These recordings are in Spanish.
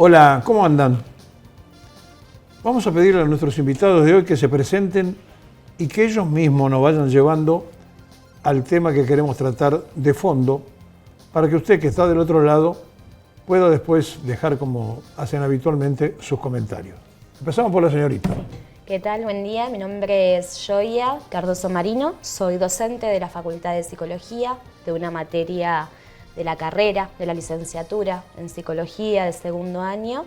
Hola, ¿cómo andan? Vamos a pedirle a nuestros invitados de hoy que se presenten y que ellos mismos nos vayan llevando al tema que queremos tratar de fondo, para que usted que está del otro lado pueda después dejar, como hacen habitualmente, sus comentarios. Empezamos por la señorita. ¿Qué tal? Buen día. Mi nombre es Joya Cardoso Marino. Soy docente de la Facultad de Psicología, de una materia de la carrera, de la licenciatura en Psicología de segundo año,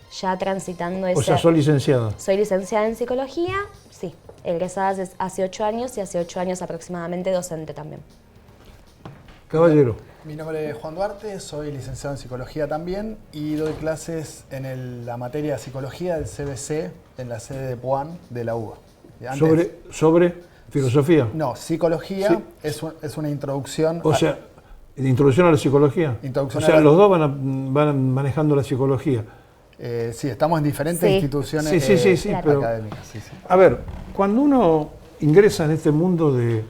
ya transitando ese... O sea, soy licenciada. Soy licenciada en Psicología, sí. Egresada hace 8 años y hace 8 años aproximadamente docente también. Caballero. Mi nombre es Juan Duarte, soy licenciado en Psicología también y doy clases en la materia de Psicología del CBC en la sede de Puan de la UBA. ¿Sobre filosofía? No, Psicología sí. es una introducción... O sea, ¿introducción a la psicología? Introducción o sea, a la... los dos van manejando la psicología. Sí, estamos en diferentes instituciones sí, pero, académicas. Sí. A ver, cuando uno ingresa en este mundo de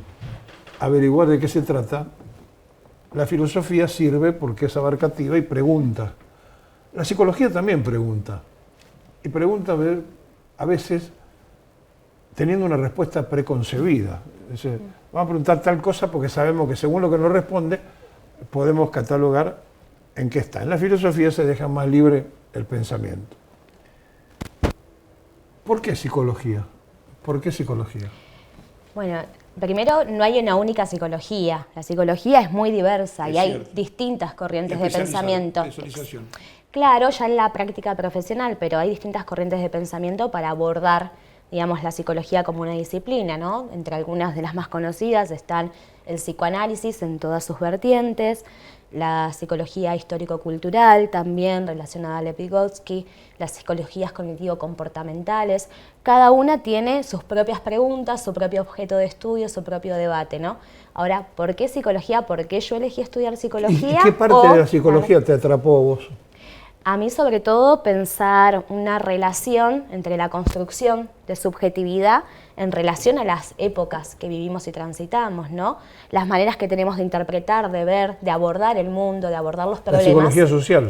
averiguar de qué se trata, la filosofía sirve porque es abarcativa y pregunta. La psicología también pregunta. Y pregunta a veces teniendo una respuesta preconcebida. Es decir, vamos a preguntar tal cosa porque sabemos que según lo que nos responde, podemos catalogar en qué está. En la filosofía se deja más libre el pensamiento. ¿Por qué psicología? ¿Por qué psicología? Bueno, primero no hay una única psicología. La psicología es muy diversa y hay distintas corrientes de pensamiento. Claro, ya en la práctica profesional, pero hay distintas corrientes de pensamiento para abordar, digamos, la psicología como una disciplina, ¿no? Entre algunas de las más conocidas están el psicoanálisis en todas sus vertientes, la psicología histórico-cultural, también relacionada a Vygotsky, las psicologías cognitivo-comportamentales. Cada una tiene sus propias preguntas, su propio objeto de estudio, su propio debate, ¿no? Ahora, ¿por qué psicología? ¿Por qué yo elegí estudiar psicología? ¿Y qué parte de la psicología te atrapó a vos? A mí, sobre todo, pensar una relación entre la construcción de subjetividad en relación a las épocas que vivimos y transitamos, ¿no? Las maneras que tenemos de interpretar, de ver, de abordar el mundo, de abordar los problemas. La psicología social.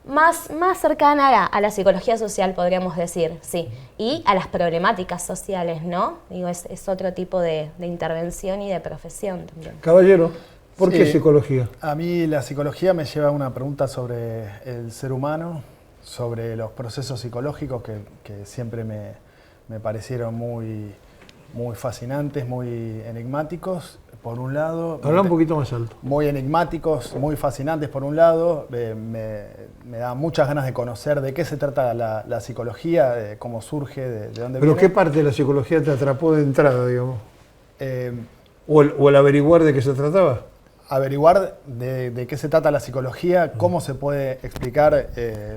Más cercana a la psicología social, podríamos decir, sí. Y a las problemáticas sociales, ¿no? Digo, es otro tipo de intervención y de profesión también. Caballero. ¿Por qué psicología? A mí la psicología me lleva a una pregunta sobre el ser humano, sobre los procesos psicológicos que siempre me parecieron muy fascinantes, muy enigmáticos, por un lado. Habla un poquito más alto. Muy enigmáticos, muy fascinantes por un lado. Me da muchas ganas de conocer de qué se trata la psicología, de cómo surge, de dónde viene. ¿Pero qué parte de la psicología te atrapó de entrada, digamos? ¿O el averiguar de qué se trataba? Averiguar de qué se trata la psicología, cómo se puede explicar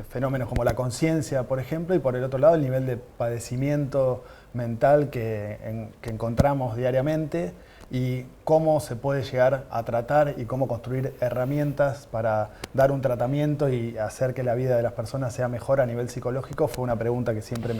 fenómenos como la conciencia, por ejemplo, y por el otro lado el nivel de padecimiento mental que encontramos diariamente y cómo se puede llegar a tratar y cómo construir herramientas para dar un tratamiento y hacer que la vida de las personas sea mejor a nivel psicológico. Fue una pregunta que siempre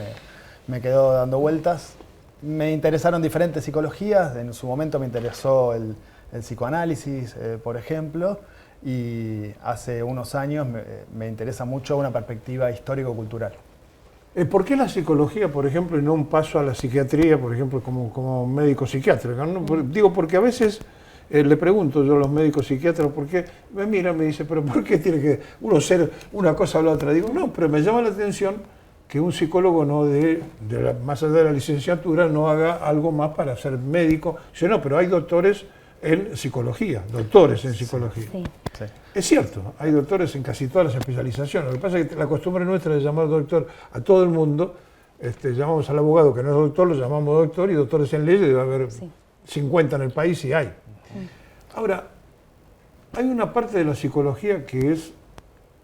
me quedó dando vueltas. Me interesaron diferentes psicologías, en su momento me interesó el psicoanálisis, por ejemplo, y hace unos años me interesa mucho una perspectiva histórico-cultural. ¿Por qué la psicología, por ejemplo, y no un paso a la psiquiatría, por ejemplo, como médico psiquiatra? ¿No? Digo, porque a veces le pregunto yo a los médicos psiquiatras, ¿por qué? Me mira, me dice, ¿pero por qué tiene que uno ser una cosa o la otra? Digo, no, pero me llama la atención que un psicólogo no más allá de la licenciatura no haga algo más para ser médico. Yo no, pero hay doctores en psicología, doctores en psicología. Sí. Sí. Es cierto, hay doctores en casi todas las especializaciones. Lo que pasa es que la costumbre nuestra de llamar doctor a todo el mundo, llamamos al abogado que no es doctor, lo llamamos doctor, y doctores en leyes debe haber 50 en el país y hay. Ahora, hay una parte de la psicología que es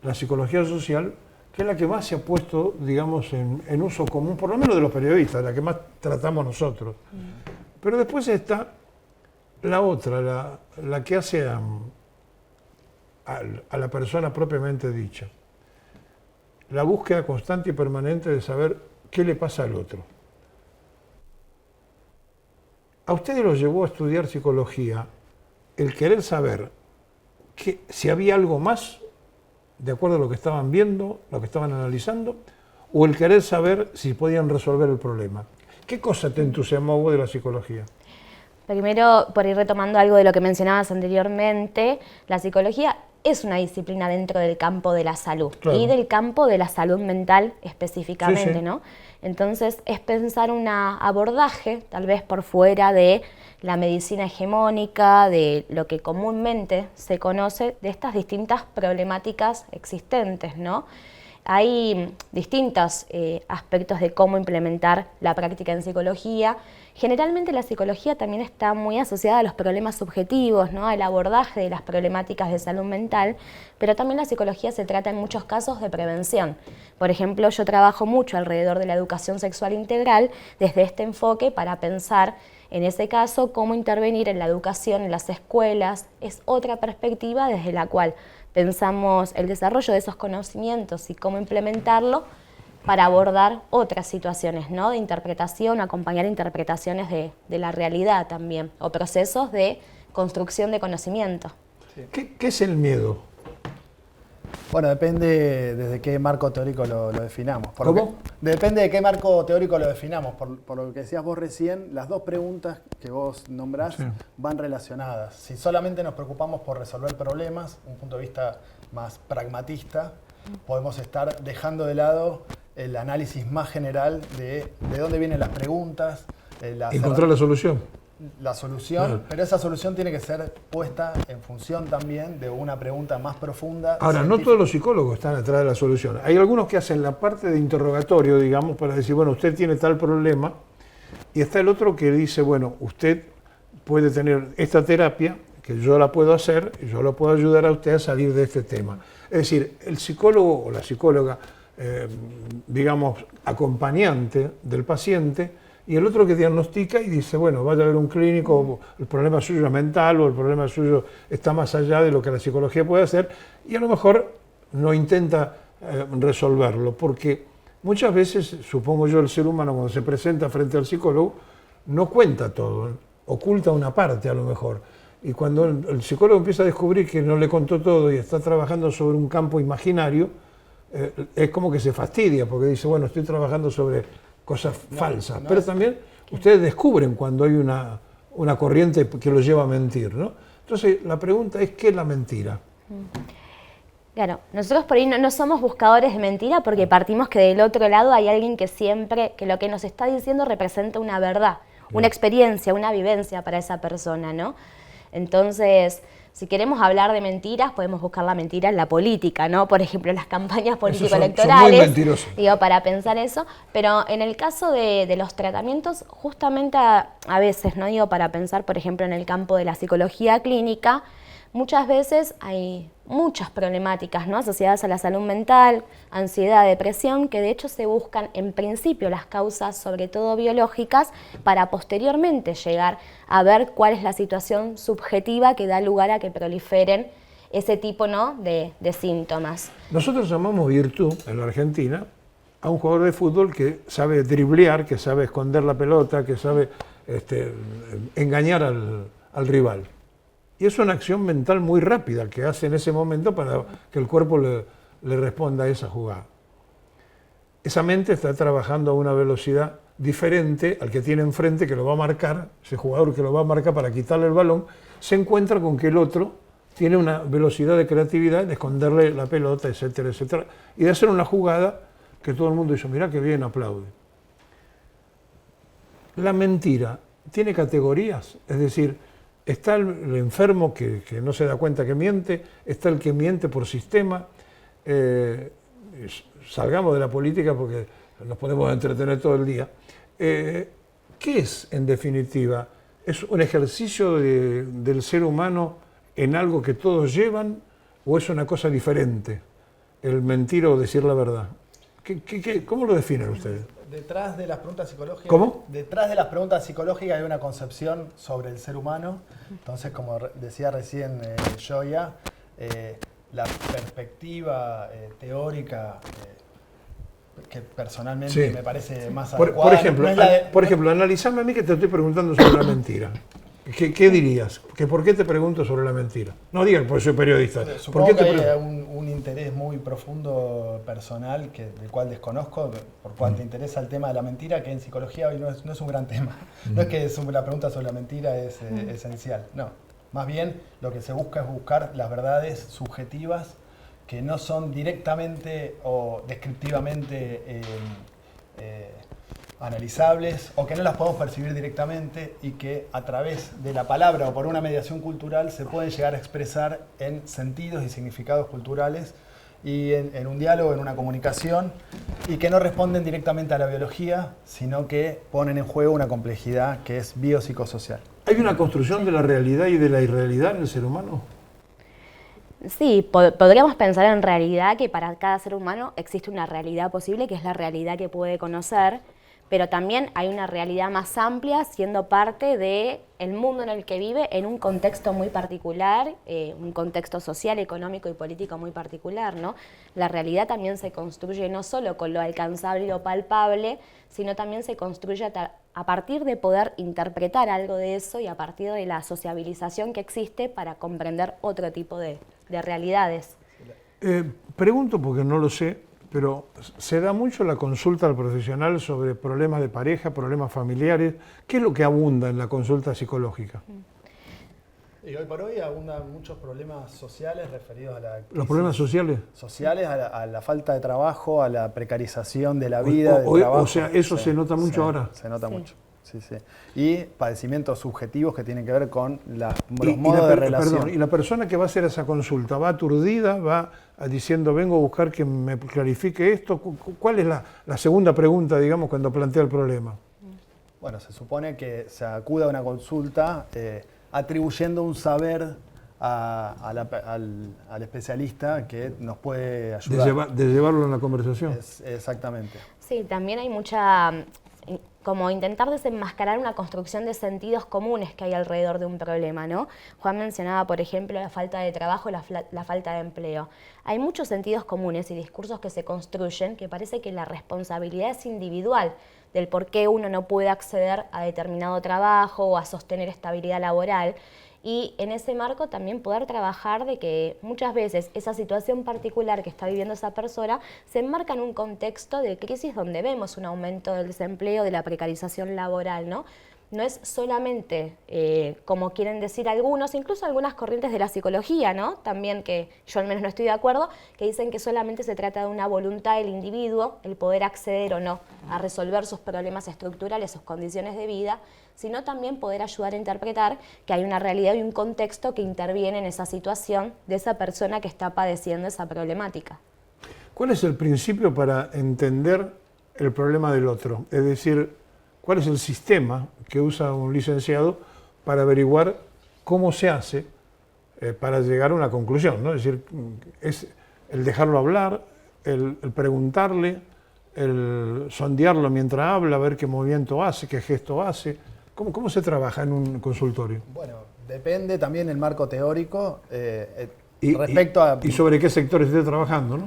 la psicología social, que es la que más se ha puesto, digamos, en uso común, por lo menos de los periodistas, la que más tratamos nosotros. Pero después está la otra, la que hace a la persona propiamente dicha. La búsqueda constante y permanente de saber qué le pasa al otro. ¿A ustedes los llevó a estudiar psicología el querer saber si había algo más de acuerdo a lo que estaban viendo, lo que estaban analizando, o el querer saber si podían resolver el problema? ¿Qué cosa te entusiasmó vos de la psicología? Primero, por ir retomando algo de lo que mencionabas anteriormente, la psicología es una disciplina dentro del campo de la salud, claro, y del campo de la salud mental específicamente, sí, sí, ¿no? Entonces es pensar un abordaje tal vez por fuera de la medicina hegemónica, de lo que comúnmente se conoce, de estas distintas problemáticas existentes, ¿no? Hay distintos aspectos de cómo implementar la práctica en psicología. Generalmente la psicología también está muy asociada a los problemas subjetivos, ¿no? Al abordaje de las problemáticas de salud mental, pero también la psicología se trata en muchos casos de prevención. Por ejemplo, yo trabajo mucho alrededor de la educación sexual integral desde este enfoque para pensar, en ese caso, cómo intervenir en la educación en las escuelas. Es otra perspectiva desde la cual pensamos el desarrollo de esos conocimientos y cómo implementarlo para abordar otras situaciones, ¿no? De interpretación, acompañar interpretaciones de la realidad también, o procesos de construcción de conocimiento. Sí. ¿Qué es el miedo? Bueno, depende desde qué marco teórico lo definamos. ¿Cómo? Depende de qué marco teórico lo definamos. Por lo que decías vos recién, las dos preguntas que vos nombrás, sí, van relacionadas. Si solamente nos preocupamos por resolver problemas, un punto de vista más pragmatista, podemos estar dejando de lado el análisis más general de dónde vienen las preguntas. Encontrar la solución. La solución, claro, pero esa solución tiene que ser puesta en función también de una pregunta más profunda. Ahora, científica. No todos los psicólogos están atrás de la solución. Hay algunos que hacen la parte de interrogatorio, digamos, para decir, bueno, usted tiene tal problema, y está el otro que dice, bueno, usted puede tener esta terapia, que yo la puedo hacer, y yo lo puedo ayudar a usted a salir de este tema. Es decir, el psicólogo o la psicóloga, digamos, acompañante del paciente, y el otro que diagnostica y dice, bueno, vaya a ver un clínico, el problema suyo es mental o el problema suyo está más allá de lo que la psicología puede hacer, y a lo mejor no intenta resolverlo, porque muchas veces, supongo yo, el ser humano cuando se presenta frente al psicólogo no cuenta todo, oculta una parte a lo mejor, y cuando el psicólogo empieza a descubrir que no le contó todo y está trabajando sobre un campo imaginario, es como que se fastidia, porque dice, bueno, estoy trabajando sobre cosas falsas, pero también ustedes descubren cuando hay una corriente que los lleva a mentir, ¿no? Entonces, la pregunta es, ¿qué es la mentira? Claro, nosotros por ahí no somos buscadores de mentira porque partimos que del otro lado hay alguien que siempre, que lo que nos está diciendo representa una verdad, una experiencia, una vivencia para esa persona, ¿no? Entonces, si queremos hablar de mentiras, podemos buscar la mentira en la política, ¿no? Por ejemplo, en las campañas político-electorales. Son muy mentirosos. Digo, para pensar eso. Pero en el caso de los tratamientos, justamente a veces, ¿no? Digo, para pensar, por ejemplo, en el campo de la psicología clínica, muchas veces hay muchas problemáticas, ¿no? Asociadas a la salud mental, ansiedad, depresión, que de hecho se buscan en principio las causas, sobre todo biológicas, para posteriormente llegar a ver cuál es la situación subjetiva que da lugar a que proliferen ese tipo, ¿no? de síntomas. Nosotros llamamos virtud en la Argentina a un jugador de fútbol que sabe driblear, que sabe esconder la pelota, que sabe engañar al rival. Y es una acción mental muy rápida que hace en ese momento para que el cuerpo le responda a esa jugada. Esa mente está trabajando a una velocidad diferente al que tiene enfrente, que lo va a marcar, ese jugador que lo va a marcar para quitarle el balón, se encuentra con que el otro tiene una velocidad de creatividad de esconderle la pelota, etcétera, etcétera, y de hacer una jugada que todo el mundo dice, mirá qué bien, aplaude. La mentira tiene categorías, es decir, está el enfermo que no se da cuenta que miente, está el que miente por sistema. Salgamos de la política porque nos podemos entretener todo el día. ¿Qué es, en definitiva? ¿Es un ejercicio del ser humano en algo que todos llevan o es una cosa diferente? El mentir o decir la verdad. ¿Cómo lo definen ustedes? Detrás de las preguntas psicológicas. ¿Cómo? Detrás de las preguntas psicológicas hay una concepción sobre el ser humano. Entonces, como decía recién Joya, la perspectiva teórica que personalmente me parece más adecuada. Por ejemplo, analizame a mí que te estoy preguntando sobre la mentira. ¿Qué dirías? ¿Por qué te pregunto sobre la mentira? No digas porque soy periodista. Supongo que hay un interés muy profundo personal del cual desconozco, por cuál te interesa el tema de la mentira, que en psicología hoy no es un gran tema. No es que la pregunta sobre la mentira es esencial, no. Más bien lo que se busca es buscar las verdades subjetivas que no son directamente o descriptivamente analizables o que no las podemos percibir directamente y que a través de la palabra o por una mediación cultural se pueden llegar a expresar en sentidos y significados culturales y en un diálogo, en una comunicación, y que no responden directamente a la biología, sino que ponen en juego una complejidad que es biopsicosocial. ¿Hay una construcción de la realidad y de la irrealidad en el ser humano? Sí, podríamos pensar en realidad que para cada ser humano existe una realidad posible, que es la realidad que puede conocer, pero también hay una realidad más amplia siendo parte del mundo en el que vive en un contexto muy particular, un contexto social, económico y político muy particular, ¿no? La realidad también se construye no solo con lo alcanzable y lo palpable, sino también se construye a partir de poder interpretar algo de eso y a partir de la sociabilización que existe para comprender otro tipo de realidades. Pregunto porque no lo sé, pero ¿se da mucho la consulta al profesional sobre problemas de pareja, problemas familiares? ¿Qué es lo que abunda en la consulta psicológica? Y hoy por hoy abundan muchos problemas sociales referidos a la crisis. ¿Los problemas sociales? Sociales, a la falta de trabajo, a la precarización de la vida, del trabajo. O sea, eso se nota mucho ahora. Se nota mucho. Sí, sí. Y padecimientos subjetivos que tienen que ver con los modos de relación. Perdón, y la persona que va a hacer esa consulta, ¿va aturdida? ¿Va diciendo, vengo a buscar que me clarifique esto? ¿Cuál es la segunda pregunta, digamos, cuando plantea el problema? Bueno, se supone que se acude a una consulta atribuyendo un saber al especialista que nos puede ayudar. De llevarlo en la conversación. Exactamente. Sí, también hay mucha... como intentar desenmascarar una construcción de sentidos comunes que hay alrededor de un problema, ¿no? Juan mencionaba, por ejemplo, la falta de trabajo y la falta de empleo. Hay muchos sentidos comunes y discursos que se construyen que parece que la responsabilidad es individual del por qué uno no puede acceder a determinado trabajo o a sostener estabilidad laboral. Y en ese marco también poder trabajar de que muchas veces esa situación particular que está viviendo esa persona se enmarca en un contexto de crisis donde vemos un aumento del desempleo, de la precarización laboral, ¿no? No es solamente, como quieren decir algunos, incluso algunas corrientes de la psicología, ¿no? También, que yo al menos no estoy de acuerdo, que dicen que solamente se trata de una voluntad del individuo, el poder acceder o no a resolver sus problemas estructurales, sus condiciones de vida, sino también poder ayudar a interpretar que hay una realidad y un contexto que interviene en esa situación de esa persona que está padeciendo esa problemática. ¿Cuál es el principio para entender el problema del otro? Es decir, ¿cuál es el sistema que usa un licenciado para averiguar cómo se hace para llegar a una conclusión, ¿no? Es decir, es el dejarlo hablar, el preguntarle, el sondearlo mientras habla, ver qué movimiento hace, qué gesto hace. ¿Cómo se trabaja en un consultorio? Bueno, depende también del marco teórico respecto a... ¿Y sobre qué sectores esté trabajando, no?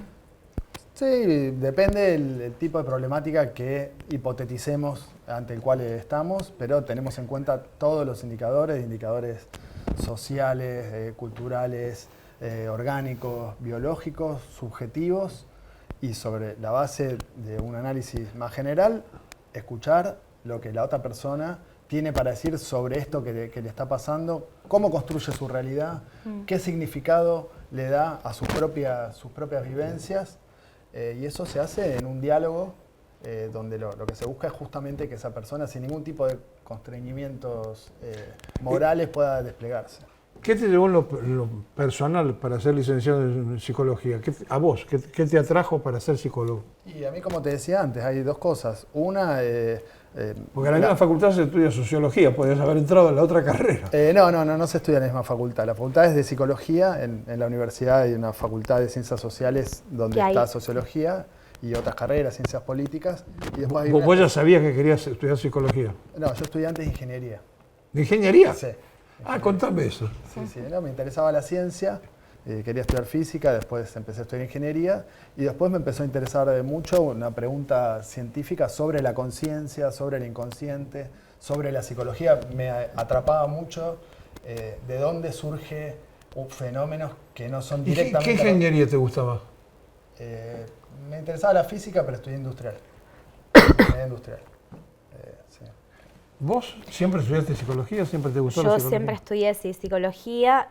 Sí, depende del tipo de problemática que hipoteticemos ante el cual estamos, pero tenemos en cuenta todos los indicadores sociales, culturales, orgánicos, biológicos, subjetivos, y sobre la base de un análisis más general, escuchar lo que la otra persona tiene para decir sobre esto que le está pasando, cómo construye su realidad, qué significado le da a sus propias vivencias. Y eso se hace en un diálogo donde lo que se busca es justamente que esa persona, sin ningún tipo de constreñimientos morales, pueda desplegarse. ¿Qué te llevó en lo personal para ser licenciado en psicología? ¿A vos? ¿Qué te atrajo para ser psicólogo? Y a mí, como te decía antes, hay dos cosas. Una... porque en la misma facultad se estudia sociología, podrías haber entrado en la otra carrera. No se estudia en la misma facultad. La facultad es de psicología, en la universidad hay una facultad de ciencias sociales donde está sociología y otras carreras, ciencias políticas. Y después ¿Vos ya sabías que querías estudiar psicología? No, yo estudié antes de ingeniería. ¿De ingeniería? Sí. Ah, contame eso. Sí, me interesaba la ciencia quería estudiar física, después empecé a estudiar ingeniería y después me empezó a interesar mucho una pregunta científica sobre la conciencia, sobre el inconsciente, sobre la psicología. Me atrapaba mucho de dónde surge fenómenos que no son directamente... ¿Qué ingeniería te gustaba? Me interesaba la física, pero estudié industrial. Industrial. Sí. ¿Vos siempre estudiaste psicología? ¿Siempre te gustó la Yo psicología? siempre estudié psicología.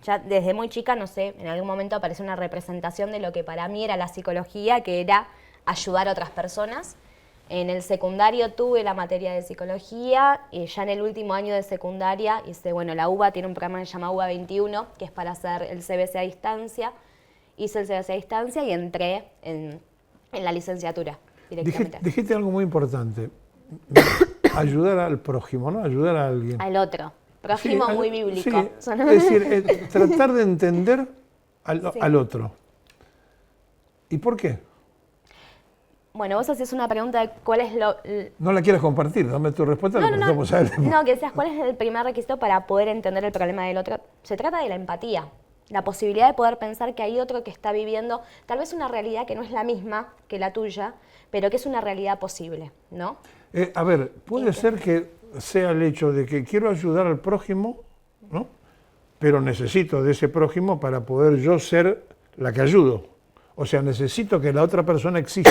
Ya desde muy chica, no sé, en algún momento apareció una representación de lo que para mí era la psicología, que era ayudar a otras personas. En el secundario tuve la materia de psicología y ya en el último año de secundaria hice, bueno, la UBA tiene un programa que se llama UBA 21, que es para hacer el CBC a distancia. Hice el CBC a distancia y entré en la licenciatura directamente. Dijiste algo muy importante, ayudar al prójimo, ¿no? Ayudar a alguien. Al otro. Prójimo sí, muy bíblico. Sí, es decir, tratar de entender al otro. ¿Y por qué? Bueno, vos hacías una pregunta de cuál es lo... No la quieres compartir, dame tu respuesta. No, que decías cuál es el primer requisito para poder entender el problema del otro. Se trata de la empatía, la posibilidad de poder pensar que hay otro que está viviendo tal vez una realidad que no es la misma que la tuya, pero que es una realidad posible, ¿no? A ver, puede ser que sea el hecho de que quiero ayudar al prójimo, ¿no? Pero necesito de ese prójimo para poder yo ser la que ayudo. O sea, necesito que la otra persona exista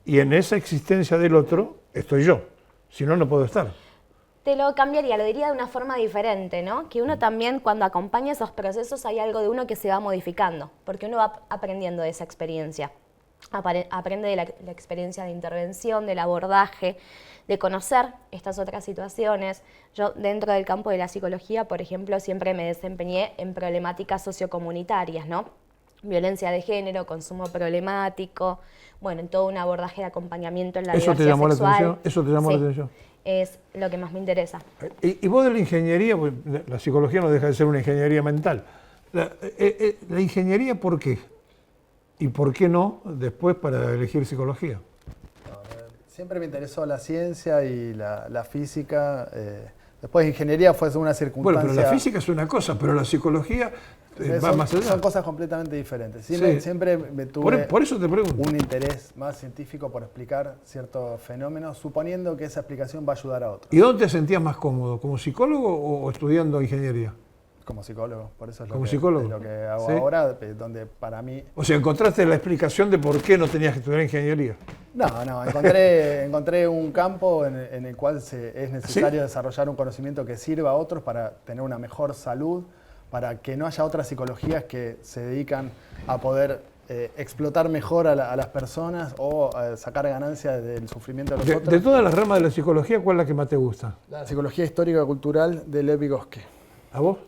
y en esa existencia del otro estoy yo. Si no, no puedo estar. Te lo cambiaría, lo diría de una forma diferente, ¿no? Que uno también, cuando acompaña esos procesos, hay algo de uno que se va modificando, porque uno va aprendiendo de esa experiencia. Aprende de la experiencia de intervención, del abordaje, de conocer estas otras situaciones. Yo, dentro del campo de la psicología, por ejemplo, siempre me desempeñé en problemáticas sociocomunitarias, ¿no? Violencia de género, consumo problemático, bueno, en todo un abordaje de acompañamiento en la diversidad sexual. ¿Eso te llamó la atención? Es lo que más me interesa. Y vos de la ingeniería, pues, la psicología no deja de ser una ingeniería mental. La ingeniería, ¿por qué? ¿Y por qué no después para elegir psicología? Siempre me interesó la ciencia y la física. Después ingeniería fue una circunstancia... Bueno, pero la física es una cosa, pero la psicología va más allá. Son cosas completamente diferentes. Siempre me tuve por eso te pregunto. Un interés más científico por explicar ciertos fenómenos, suponiendo que esa explicación va a ayudar a otros. ¿Y dónde te sentías más cómodo? ¿Como psicólogo o estudiando ingeniería? Como psicólogo, por eso es ¿Como psicólogo? Es lo que hago ahora, donde para mí... O sea, ¿encontraste la explicación de por qué no tenías que estudiar ingeniería? No, encontré un campo en el cual es necesario desarrollar un conocimiento que sirva a otros para tener una mejor salud, para que no haya otras psicologías que se dedican a poder explotar mejor a las personas o sacar ganancias del sufrimiento de los otros. De todas las ramas de la psicología, ¿cuál es la que más te gusta? La psicología histórico-cultural de Lev Vygotsky. ¿A vos?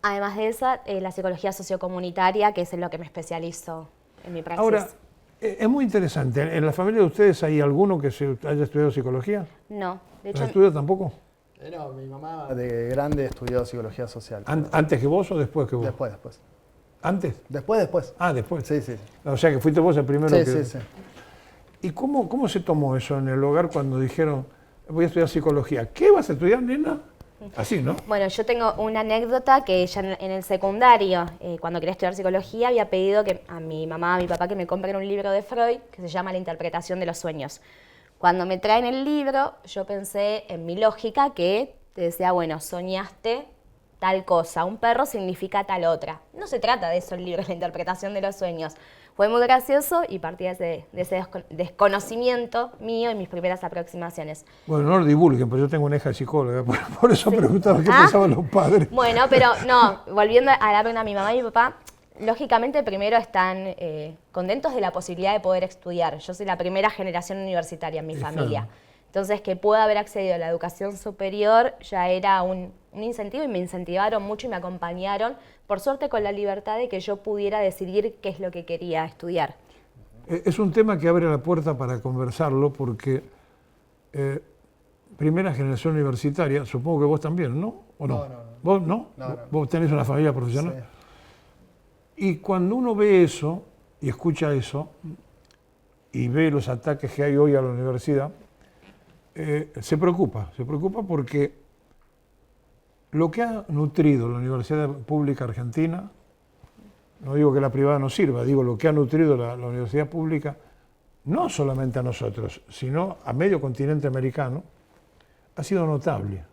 Además de esa, la psicología sociocomunitaria, que es en lo que me especializo en mi praxis. Ahora, es muy interesante. ¿En la familia de ustedes hay alguno que haya estudiado psicología? No. De hecho, ¿No estudió tampoco? No, mi mamá de grande estudió psicología social. ¿Antes que vos o después que vos? Después. ¿Antes? Después. Ah, después. Sí. O sea, que fuiste vos el primero que... Sí. ¿Y cómo se tomó eso en el hogar cuando dijeron, voy a estudiar psicología? ¿Qué vas a estudiar, nena? Así, ¿no? Bueno, yo tengo una anécdota que ya en el secundario, cuando quería estudiar psicología, había pedido a mi mamá, a mi papá, que me compren un libro de Freud que se llama La interpretación de los sueños. Cuando me traen el libro, yo pensé en mi lógica que te decía, bueno, soñaste tal cosa, un perro significa tal otra. No se trata de eso el libro, La interpretación de los sueños. Fue muy gracioso y partí de ese desconocimiento mío y mis primeras aproximaciones. Bueno, no lo divulguen, pero yo tengo una hija de psicóloga, por eso preguntaba qué pensaban los padres. Bueno, pero no, volviendo a la pregunta, mi mamá y mi papá, lógicamente primero están contentos de la posibilidad de poder estudiar. Yo soy la primera generación universitaria en mi familia. Entonces, que pueda haber accedido a la educación superior ya era un incentivo y me incentivaron mucho y me acompañaron, por suerte con la libertad de que yo pudiera decidir qué es lo que quería estudiar. Es un tema que abre la puerta para conversarlo porque primera generación universitaria, supongo que vos también, ¿no? ¿O no? No. ¿Vos no? No. ¿Vos tenés una familia profesional? Sí. Y cuando uno ve eso y escucha eso y ve los ataques que hay hoy a la universidad, se preocupa porque lo que ha nutrido la Universidad Pública Argentina, no digo que la privada no sirva, digo lo que ha nutrido la universidad pública, no solamente a nosotros, sino a medio continente americano, ha sido notable.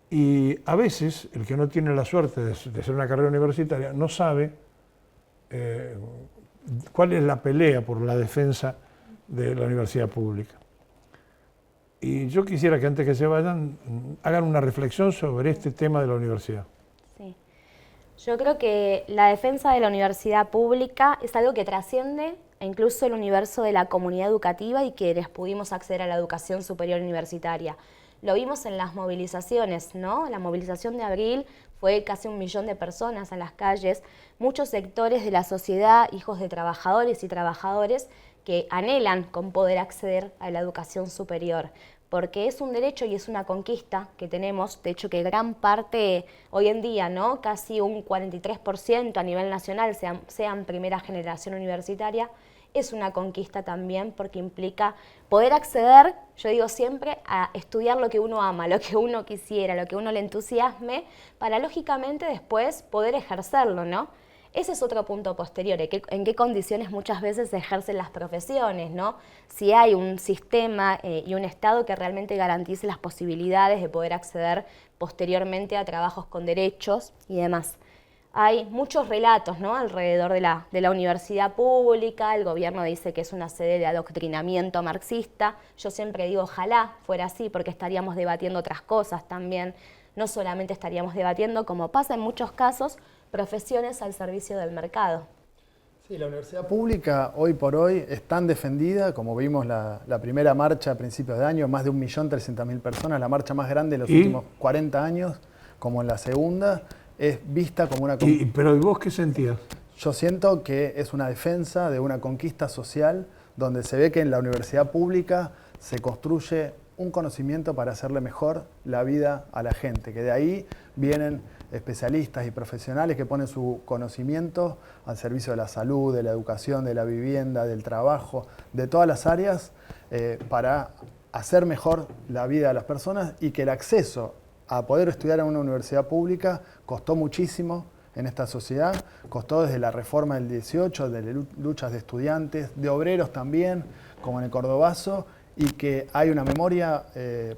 Y a veces el que no tiene la suerte de ser una carrera universitaria no sabe cuál es la pelea por la defensa de la universidad pública. Y yo quisiera que antes que se vayan hagan una reflexión sobre este tema de la universidad. Sí. Yo creo que la defensa de la universidad pública es algo que trasciende incluso el universo de la comunidad educativa y quienes pudimos acceder a la educación superior universitaria. Lo vimos en las movilizaciones, ¿no? La movilización de abril fue casi 1 millón de personas en las calles, muchos sectores de la sociedad, hijos de trabajadores y trabajadores que anhelan con poder acceder a la educación superior, porque es un derecho y es una conquista que tenemos, de hecho que gran parte hoy en día, ¿no? Casi un 43% a nivel nacional sean primera generación universitaria, es una conquista también porque implica poder acceder, yo digo siempre, a estudiar lo que uno ama, lo que uno quisiera, lo que uno le entusiasme, para lógicamente después poder ejercerlo, ¿no? Ese es otro punto posterior, en qué condiciones muchas veces se ejercen las profesiones, ¿no? Si hay un sistema y un Estado que realmente garantice las posibilidades de poder acceder posteriormente a trabajos con derechos y demás. Hay muchos relatos, ¿no? Alrededor de la universidad pública, el gobierno dice que es una sede de adoctrinamiento marxista. Yo siempre digo, ojalá fuera así, porque estaríamos debatiendo otras cosas también. No solamente estaríamos debatiendo, como pasa en muchos casos, profesiones al servicio del mercado. Sí, la universidad pública hoy por hoy es tan defendida, como vimos la primera marcha a principios de año, más de 1.300.000 personas, la marcha más grande de los últimos 40 años, como en la segunda, es vista como una... ¿Pero vos qué sentías? Yo siento que es una defensa de una conquista social donde se ve que en la universidad pública se construye un conocimiento para hacerle mejor la vida a la gente, que de ahí vienen especialistas y profesionales que ponen su conocimiento al servicio de la salud, de la educación, de la vivienda, del trabajo, de todas las áreas para hacer mejor la vida de las personas y que el acceso a poder estudiar en una universidad pública costó muchísimo en esta sociedad, costó desde la reforma del 18, de luchas de estudiantes, de obreros también, como en el Cordobazo, y que hay una memoria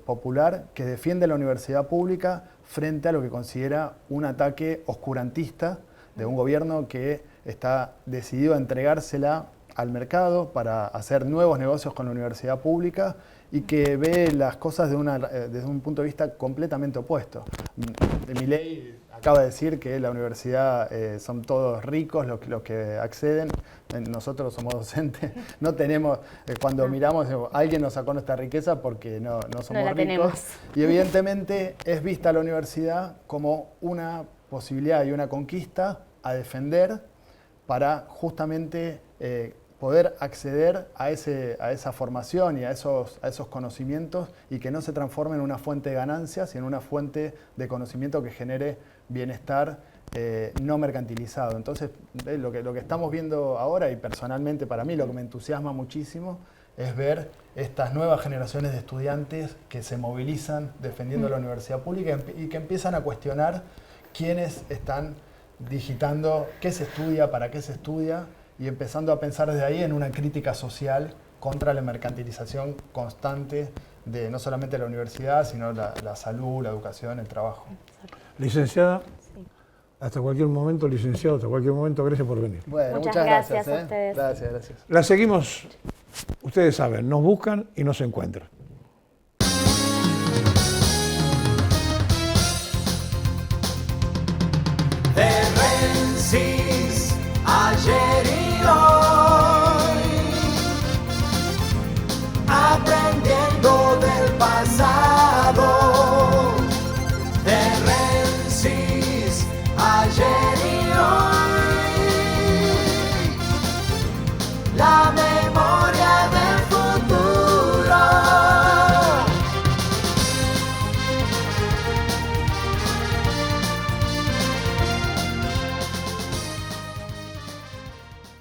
popular que defiende la universidad pública frente a lo que considera un ataque oscurantista de un gobierno que está decidido a entregársela al mercado para hacer nuevos negocios con la universidad pública y que ve las cosas desde un punto de vista completamente opuesto. Milei acaba de decir que la universidad son todos ricos los que acceden. Nosotros somos docentes, no tenemos, cuando miramos, alguien nos sacó nuestra riqueza porque no somos ricos. Tenemos. Y evidentemente es vista la universidad como una posibilidad y una conquista a defender para justamente poder acceder a esa formación y a esos conocimientos y que no se transforme en una fuente de ganancias, sino en una fuente de conocimiento que genere bienestar no mercantilizado. Entonces, lo que estamos viendo ahora, y personalmente para mí lo que me entusiasma muchísimo, es ver estas nuevas generaciones de estudiantes que se movilizan defendiendo la universidad pública y que empiezan a cuestionar quiénes están digitando qué se estudia, para qué se estudia, y empezando a pensar desde ahí en una crítica social contra la mercantilización constante de no solamente la universidad, sino la salud, la educación, el trabajo. Licenciada, hasta cualquier momento, licenciado, hasta cualquier momento, gracias por venir. Bueno, muchas gracias a ustedes. Gracias. La seguimos, ustedes saben, nos buscan y nos encuentran. Ayer y hoy, aprendiendo del pasado, de Rensis, ayer.